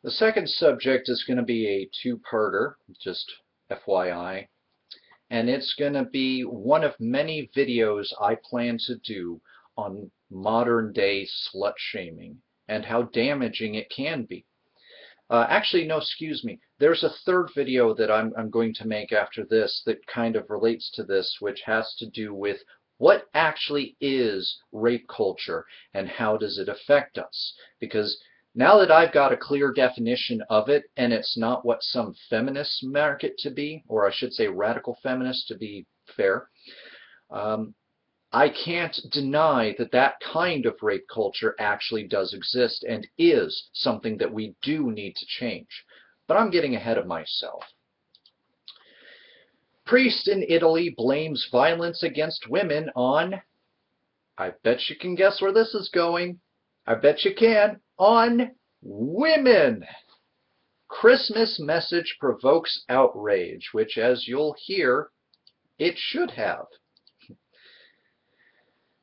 The second subject is going to be a two-parter, just FYI, and it's going to be one of many videos I plan to do on modern-day slut-shaming and how damaging it can be. Actually, no, excuse me. There's a third video that I'm going to make after this that kind of relates to this, which has to do with what actually is rape culture and how does it affect us. Because now that I've got a clear definition of it, and it's not what some feminists mark it to be, or I should say radical feminists to be fair, I can't deny that that kind of rape culture actually does exist and is something that we do need to change. But I'm getting ahead of myself. Priest in Italy blames violence against women on, I bet you can guess where this is going. I bet you can. On women. Christmas message provokes outrage, which, as you'll hear, it should have.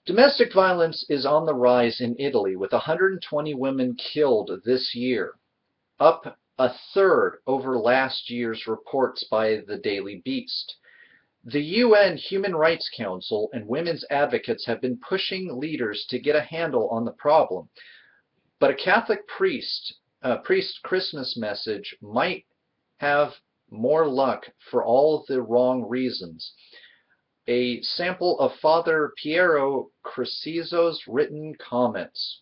Domestic violence is on the rise in Italy, with 120 women killed this year, up a third over last year's reports by the Daily Beast. The UN Human Rights Council and women's advocates have been pushing leaders to get a handle on the problem. But a Catholic priest's Christmas message might have more luck for all the wrong reasons. A sample of Father Piero Cresiso's written comments.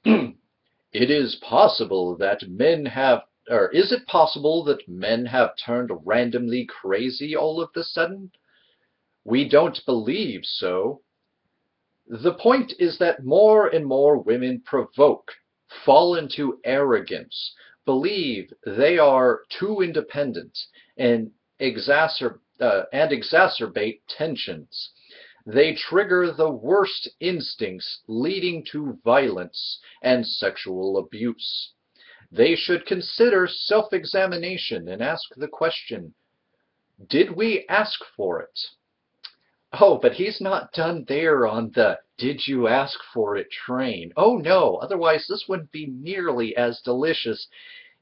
It is possible that men have, or is it possible that men have turned randomly crazy all of a sudden? We don't believe so. The point is that more and more women provoke, fall into arrogance, believe they are too independent, and exacerbate tensions. They trigger the worst instincts leading to violence and sexual abuse. They should consider self-examination and ask the question, did we ask for it? Oh, but he's not done there on the did you ask for it train. Oh no, otherwise this wouldn't be nearly as delicious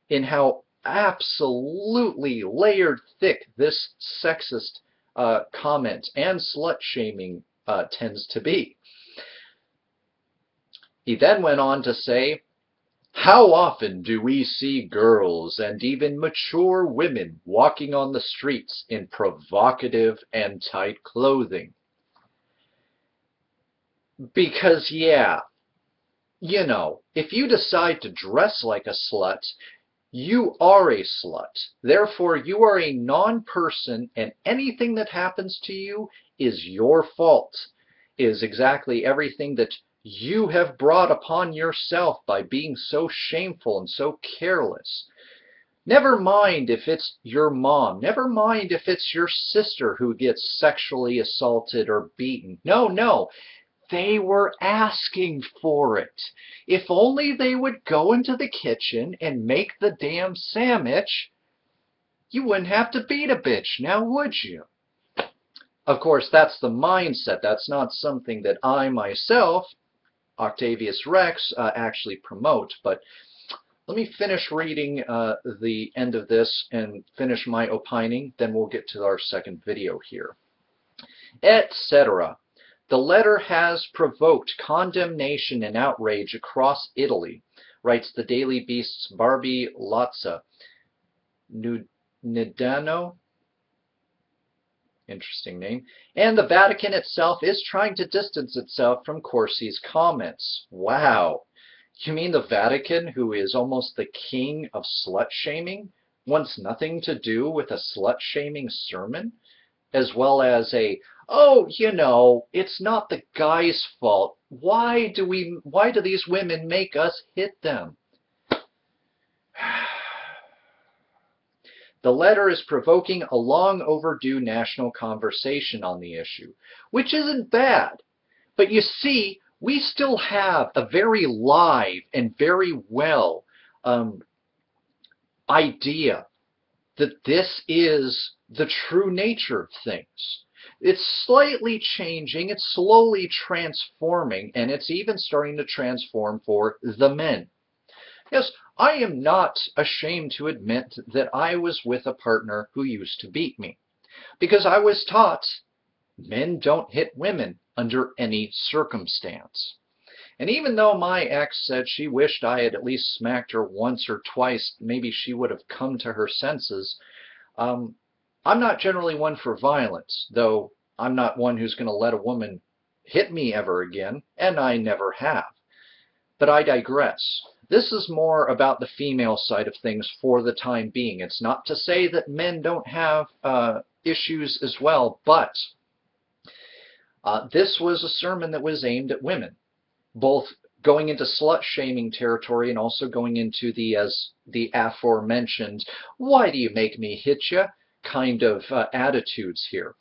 in how absolutely layered thick this sexist comment and slut-shaming tends to be. He then went on to say, how often do we see girls and even mature women walking on the streets in provocative and tight clothing? Because, yeah, you know, if you decide to dress like a slut, you are a slut. Therefore, you are a non-person, and anything that happens to you is your fault, is exactly everything that you have brought upon yourself by being so shameful and so careless. Never mind if it's your mom. Never mind if it's your sister who gets sexually assaulted or beaten. No, no. They were asking for it. If only they would go into the kitchen and make the damn sandwich, you wouldn't have to beat a bitch, now would you? Of course, that's the mindset. That's not something that I myself, Octavius Rex, actually promote. But let me finish reading the end of this and finish my opining. Then we'll get to our second video here. Etc. The letter has provoked condemnation and outrage across Italy, writes the Daily Beast's Barbie Lazza Nidano, interesting name, and the Vatican itself is trying to distance itself from Corsi's comments. Wow. You mean the Vatican, who is almost the king of slut-shaming, wants nothing to do with a slut-shaming sermon? As well as a, oh, you know, it's not the guy's fault. Why do these women make us hit them? The letter is provoking a long overdue national conversation on the issue, which isn't bad. But you see, we still have a very live and very well idea that this is the true nature of things. It's slightly changing, it's slowly transforming, and it's even starting to transform for the men. Yes, I am not ashamed to admit that I was with a partner who used to beat me, because I was taught men don't hit women under any circumstance. And even though my ex said she wished I had at least smacked her once or twice, maybe she would have come to her senses, um, I'm not generally one for violence, though I'm not one who's going to let a woman hit me ever again, and I never have. But I digress. This is more about the female side of things for the time being. It's not to say that men don't have issues as well, but this was a sermon that was aimed at women, both going into slut-shaming territory and also going into the aforementioned, why do you make me hit you kind of attitudes here.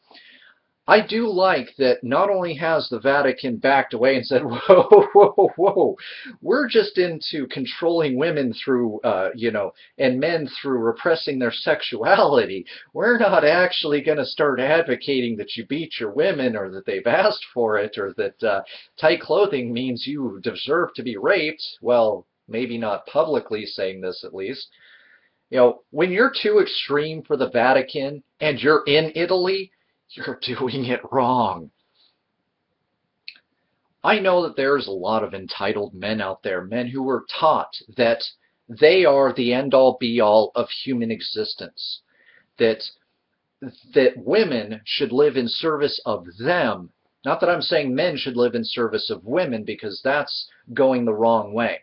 I do like that not only has the Vatican backed away and said, whoa, whoa, whoa, we're just into controlling women through, and men through repressing their sexuality. We're not actually going to start advocating that you beat your women or that they've asked for it or that tight clothing means you deserve to be raped. Well, maybe not publicly saying this at least. When you're too extreme for the Vatican and you're in Italy, you're doing it wrong. I know that there's a lot of entitled men out there, men who were taught that they are the end-all be-all of human existence, that women should live in service of them. Not that I'm saying men should live in service of women, because that's going the wrong way.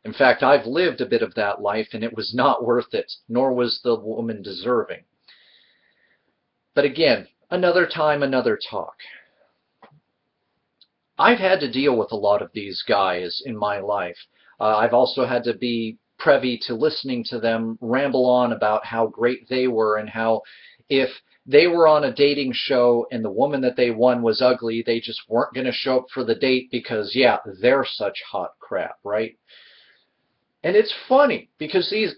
In fact, I've lived a bit of that life, and it was not worth it, nor was the woman deserving. But again, another time, another talk. I've had to deal with a lot of these guys in my life. I've also had to be privy to listening to them ramble on about how great they were and how if they were on a dating show and the woman that they won was ugly, they just weren't going to show up for the date because, yeah, they're such hot crap, right? And it's funny because these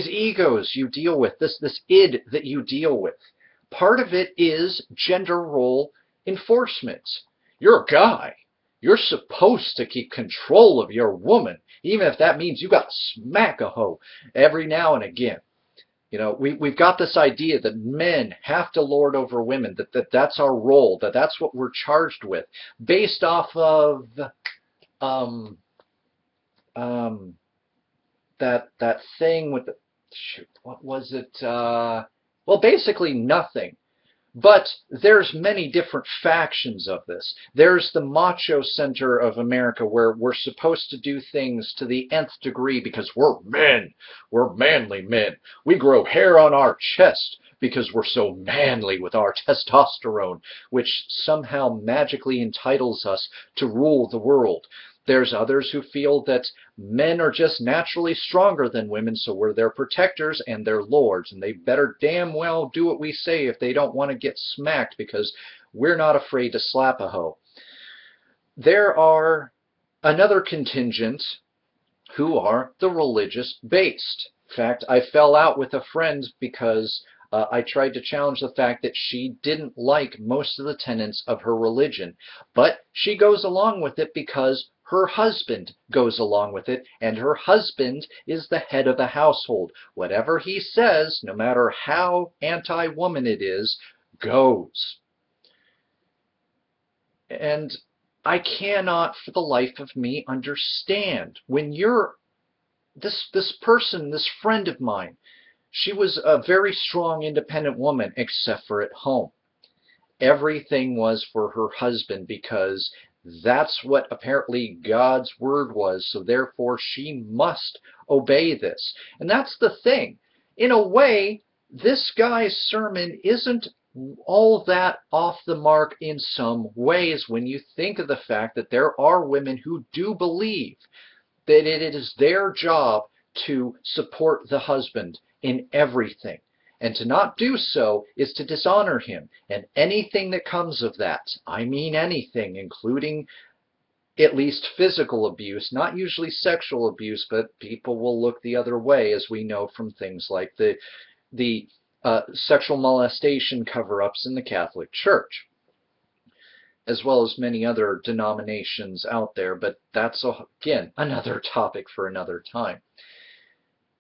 egos you deal with, this id that you deal with, part of it is gender role enforcement. You're a guy. You're supposed to keep control of your woman, even if that means you got to smack a hoe every now and again. We've got this idea that men have to lord over women, that's our role, that's what we're charged with, based off of that thing with the, shoot, what was it? Well, basically nothing. But there's many different factions of this. There's the macho center of America where we're supposed to do things to the nth degree because we're men. We're manly men. We grow hair on our chest because we're so manly with our testosterone, which somehow magically entitles us to rule the world. There's others who feel that men are just naturally stronger than women, so we're their protectors and their lords, and they better damn well do what we say if they don't want to get smacked because we're not afraid to slap a hoe. There are another contingent who are the religious-based. In fact, I fell out with a friend because I tried to challenge the fact that she didn't like most of the tenets of her religion, but she goes along with it because her husband goes along with it, and her husband is the head of the household. Whatever he says, no matter how anti-woman it is, goes. And I cannot for the life of me understand when you're this person, this friend of mine, she was a very strong, independent woman, except for at home. Everything was for her husband because that's what apparently God's word was, so therefore she must obey this. And that's the thing. In a way, this guy's sermon isn't all that off the mark in some ways when you think of the fact that there are women who do believe that it is their job to support the husband in everything. And to not do so is to dishonor him. And anything that comes of that, I mean anything, including at least physical abuse, not usually sexual abuse, but people will look the other way, as we know from things like the sexual molestation cover-ups in the Catholic Church. as well as many other denominations out there, but that's, again, another topic for another time.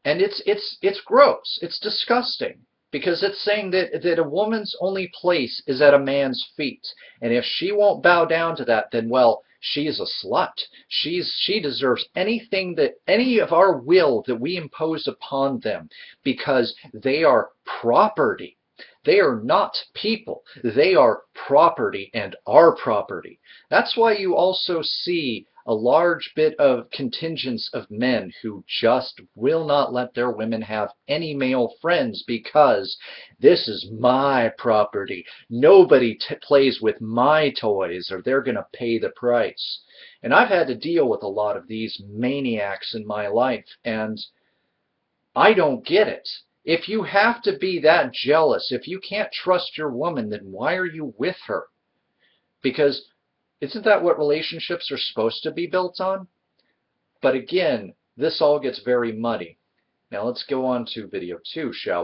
And it's gross. It's disgusting, because it's saying that a woman's only place is at a man's feet, and if she won't bow down to that, then, well, she's a slut. She deserves anything, that any of our will that we impose upon them, because they are property. They are not people. They are property, and our property. That's why you also see a large bit of contingents of men who just will not let their women have any male friends, because this is my property. Nobody plays with my toys, or they're going to pay the price. And I've had to deal with a lot of these maniacs in my life, and I don't get it. If you have to be that jealous, if you can't trust your woman, then why are you with her? Because isn't that what relationships are supposed to be built on? But again, this all gets very muddy. Now let's go on to video 2, shall we?